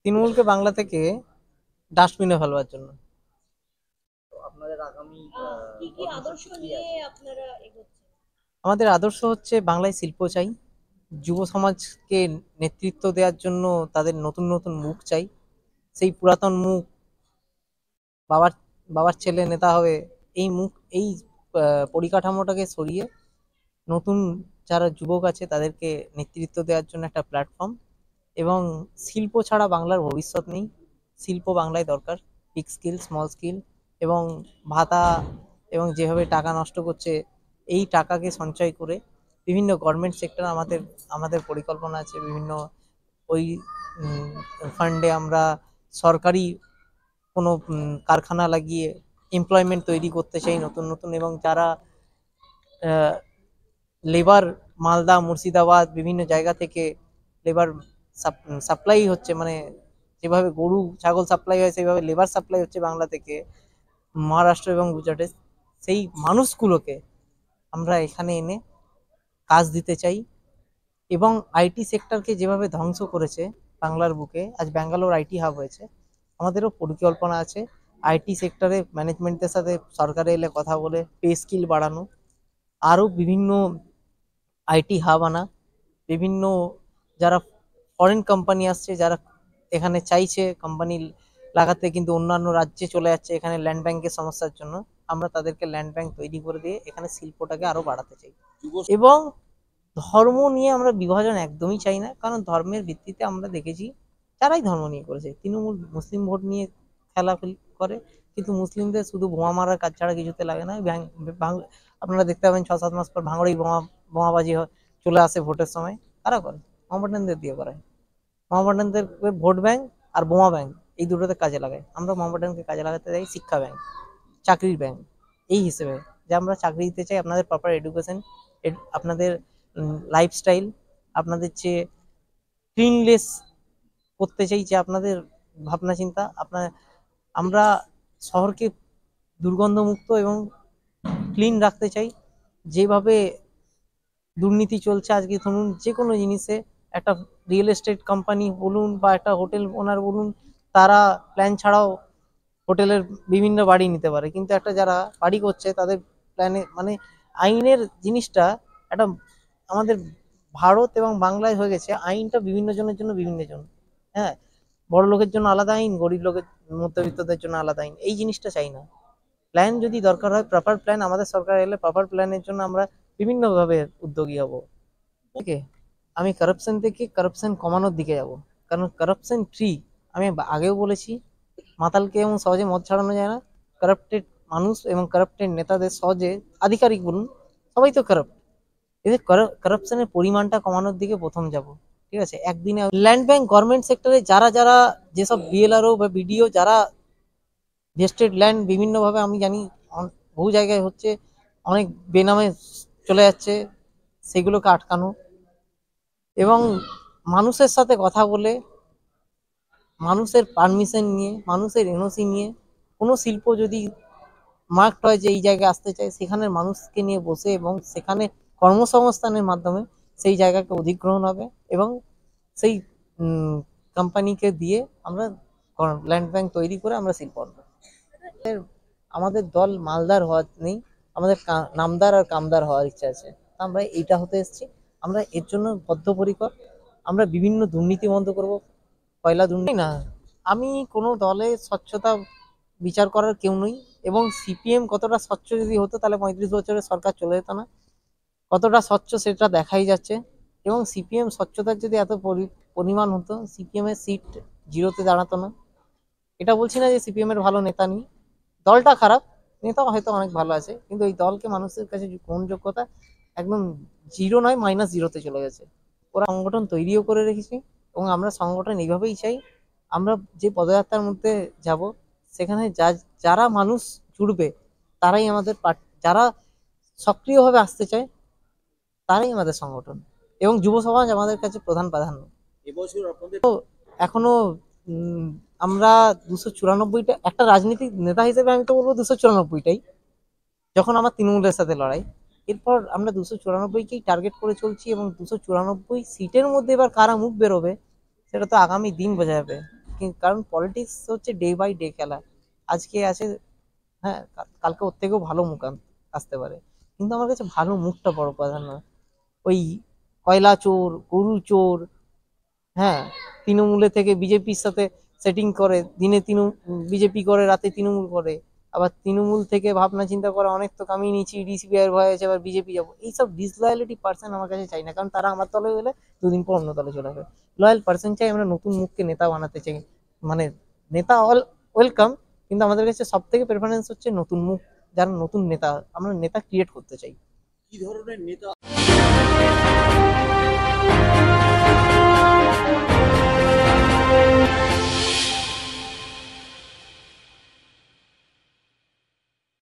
তৃণমূলকে বাংলা থেকে ডাস্টবিনে ফেলবার জন্য। তো আপনাদের আগামী কি কি আদর্শ কর্মসূচি কি নিয়ে আছে? আপনারা এগোচ্ছেন? আমাদের আদর্শ হচ্ছে বাংলায় শিল্প চাই, যুব সমাজকে নেতৃত্ব দেওয়ার জন্য তাদের নতুন নতুন মুখ চাই। সেই পুরাতন মুখ, বাবার বাবার ছেলে নেতা হবে, এই মুখ, এই পরিকাঠামোটাকে সরিয়ে নতুন যারা যুবক আছে তাদেরকে নেতৃত্ব দেওয়ার জন্য একটা প্ল্যাটফর্ম। এবং শিল্প ছাড়া বাংলার ভবিষ্যৎ নেই। শিল্প বাংলায় দরকার, বিগ স্কিল, স্মল স্কিল। এবং ভাতা এবং যেভাবে টাকা নষ্ট করছে, এই টাকাকে সঞ্চয় করে বিভিন্ন গভর্নমেন্ট সেক্টর, আমাদের আমাদের পরিকল্পনা আছে বিভিন্ন ওই ফান্ডে আমরা সরকারি কোনো কারখানা লাগিয়ে এমপ্লয়মেন্ট তৈরি করতে চাই নতুন নতুন। এবং যারা লেবার মালদা, মুর্শিদাবাদ বিভিন্ন জায়গা থেকে লেবার সাপ্লাই হচ্ছে, মানে যেভাবে গরু ছাগল সাপ্লাই হয় সেইভাবে লেবার সাপ্লাই হচ্ছে বাংলা থেকে মহারাষ্ট্র এবং গুজরাটে, সেই মানুষগুলোকে আমরা এখানে এনে কাজ দিতে চাই। এবং আইটি সেক্টরকে যেভাবে ধ্বংস করেছে বাংলার বুকে, আজ ব্যাঙ্গালোর আইটি হাব হয়েছে। আমাদেরও পরিকল্পনা আছে আইটি সেক্টরে ম্যানেজমেন্টের সাথে সরকারে এলে কথা বলে পে স্কিল বাড়ানো, আরও বিভিন্ন আইটি হাব আনা, বিভিন্ন যারা ফরেন কোম্পানি আসছে, যারা এখানে চাইছে কোম্পানি লাগাতে কিন্তু অন্যান্য রাজ্যে চলে যাচ্ছে এখানে ল্যান্ড ব্যাংকের সমস্যার জন্য, আমরা তাদেরকে ল্যান্ড ব্যাংক তৈরি করে দিয়ে এখানে শিল্পটাকে আরো বাড়াতে চাই। যুব এবং ধর্ম নিয়ে আমরা বিভাজন একদমই চাই না, কারণ ধর্মের ভিত্তিতে আমরা দেখেছি যারাই ধর্ম নিয়ে করেছে, তৃণমূল মুসলিম ভোট নিয়ে খেলাফেলি করে, কিন্তু মুসলিমদের শুধু বোমা মারার কাজ ছাড়া কিছুতে লাগে না। আপনারা দেখতে পাবেন 6-7 মাস পর ভাঙড়েই বোমাবাজি চলে আসে ভোটের সময়। কারা করে? মহামেডানদের দিয়ে করায়। মহামেডানদের ভোট ব্যাংক আর বোমা ব্যাংক, এই দুটোতে কাজে লাগায়। আমরা মহামেডানকে কাজে লাগাতে চাই শিক্ষা ব্যাংক, চাকরির ব্যাংক, এই হিসেবে যে আমরা চাকরি দিতে চাই, আপনাদের প্রপার এডুকেশন, আপনাদের লাইফস্টাইল, আপনাদের যে ক্লিনলেস করতে চাই, যে আপনাদের ভাবনা চিন্তা আপনার, আমরা শহরকে দুর্গন্ধমুক্ত এবং ক্লিন রাখতে চাই। যেভাবে দুর্নীতি চলছে আজকে, ধরুন যে কোনো জিনিসে, একটা রিয়েল এস্টেট কোম্পানি বলুন বা একটা হোটেল ওনার বলুন, তারা প্ল্যান ছাড়াও হোটেলের বিভিন্ন বাড়ি নিতে পারে, কিন্তু একটা যারা বাড়ি করছে তাদের প্ল্যানে, মানে আইনের জিনিসটা একটা, আমাদের ভারত এবং বাংলায় হয়ে গেছে আইনটা বিভিন্ন জনের জন্য বিভিন্ন জন। হ্যাঁ, বড় লোকের জন্য আলাদা আইন, গরিব লোকের মধ্যবিত্তদের জন্য আলাদা আইন, এই জিনিসটা চাই না। প্ল্যান যদি দরকার হয়, প্রপার প্ল্যান, আমাদের সরকার এলে প্রপার প্ল্যানের জন্য আমরা বিভিন্নভাবে উদ্যোগী হব। ওকে, আমি কারাপশন থেকে কারাপশন কমানোর দিকে যাব, কারণ কারাপশন ফ্রি। আমি আগেও বলেছি, মাতালকে এমন সহজে মদ ছাড়ানো যায় না। কারাপ্টেড মানুষ এবং কারাপ্টেড নেতাদের সহজে, আধিকারিক বলুন, সবাই তো কারাপ্ট। এদের কারাপশনের পরিমাণটা কমানোর দিকে প্রথম যাব। ঠিক আছে, একদিনে ল্যান্ড ব্যাংক গভর্নমেন্ট সেক্টরে যারা যারা যেসব বিএলআরও বা বিডিও যারা ভেস্টেড ল্যান্ড বিভিন্নভাবে, আমি জানি বহু জায়গায় হচ্ছে, অনেক বেনামে চলে যাচ্ছে, সেগুলোকে আটকানো। এবং মানুষের সাথে কথা বলে, মানুষের পারমিশন নিয়ে, মানুষের এনওসি নিয়ে, কোনো শিল্প যদি মার্কড হয় যে এই জায়গায় আসতে চায়, সেখানের মানুষকে নিয়ে বসে এবং সেখানে কর্মসংস্থানের মাধ্যমে সেই জায়গাকে অধিগ্রহণ হবে। এবং সেই কোম্পানিকে দিয়ে আমরা ল্যান্ড ব্যাংক তৈরি করে আমরা শিল্প আনবো। আমাদের দল মালদার হওয়া নেই, আমাদের নামদার আর কামদার হওয়ার ইচ্ছা আছে। আমরা এইটা হতে এসেছি, আমরা এর জন্য বদ্ধপরিকর। আমরা বিভিন্ন দুর্নীতি বন্ধ করব, কয়লা দুর্নীতি না। আমি কোনো দলে স্বচ্ছতা বিচার করার কেউ নই। এবং সিপিএম কতটা স্বচ্ছ যদি হতো, তাহলে 35 বছরের সরকার চলে যেত না। কতটা স্বচ্ছ সেটা দেখাই যাচ্ছে। এবং সিপিএম স্বচ্ছতার যদি এত পরিমাণ হতো, সিপিএম এর সিট জিরোতে দাঁড়াতো না। এটা বলছি না যে সিপিএম এর ভালো নেতা নেই, দলটা খারাপ, নেতা হয়তো অনেক ভালো আছে, কিন্তু এই দলকে মানুষের কাছে গ্রহণযোগ্যতা একদম জিরো নয়, -0-তে চলে গেছে। ওরা সংগঠন তৈরিও করে রেখেছি, এবং আমরা সংগঠন এইভাবেই চাই। আমরা যে পদযাত্রার মধ্যে যাব, সেখানে যারা মানুষ জুড়বে, তারাই আমাদের যারা সক্রিয়ভাবে আসতে চায়, তারাই আমাদের সংগঠন। এবং যুব সমাজ আমাদের কাছে প্রধান প্রাধান্য। এবছর আপনাদের এখনো উম, আমরা 294টা, একটা রাজনীতিক নেতা হিসেবে আমি তো বলবো 294টাই, যখন আমার তৃণমূলের সাথে লড়াই। এরপর আমরা 294কেই টার্গেট করে চলছি, এবং 294 সিটের মধ্যে এবার কারা মুখ বেরোবে সেটা তো আগামী দিন বোঝা যাবে। কারণ পলিটিক্স হচ্ছে ডে বাই ডে খেলা। আজকে আছে, হ্যাঁ, কালকে ওর থেকেও ভালো মুখ আসতে পারে, কিন্তু আমার কাছে ভালো মুখটা বড় প্রাধান্য। ওই কয়লা চোর, গরু চোর, হ্যাঁ, তৃণমূলে থেকে বিজেপির সাথে সেটিং করে, দিনে বিজেপি করে, রাতে তৃণমূল করে। আবার তৃণমূল থেকে ভাবনা চিন্তা করে অনেক তো কামিয়ে নিচ্ছি, ডিসিবিআই ভয় আছে, আবার বিজেপি যাবো। এইসব ডিসলয়ালিটি পার্সন আমার কাছে চাই না, কারণ তারা আমার তলে গেলে দুদিন পর অন্য তলে চলে যাবে। লয়াল পার্সন চাই আমরা, নতুন মুখকে নেতা বানাতে চাই। মানে নেতা অল ওয়েলকাম, কিন্তু আমাদের কাছে সব থেকে প্রেফারেন্স হচ্ছে নতুন মুখ, যারা নতুন নেতা, আমরা নেতা ক্রিয়েট করতে চাই। কি ধরনের নেতা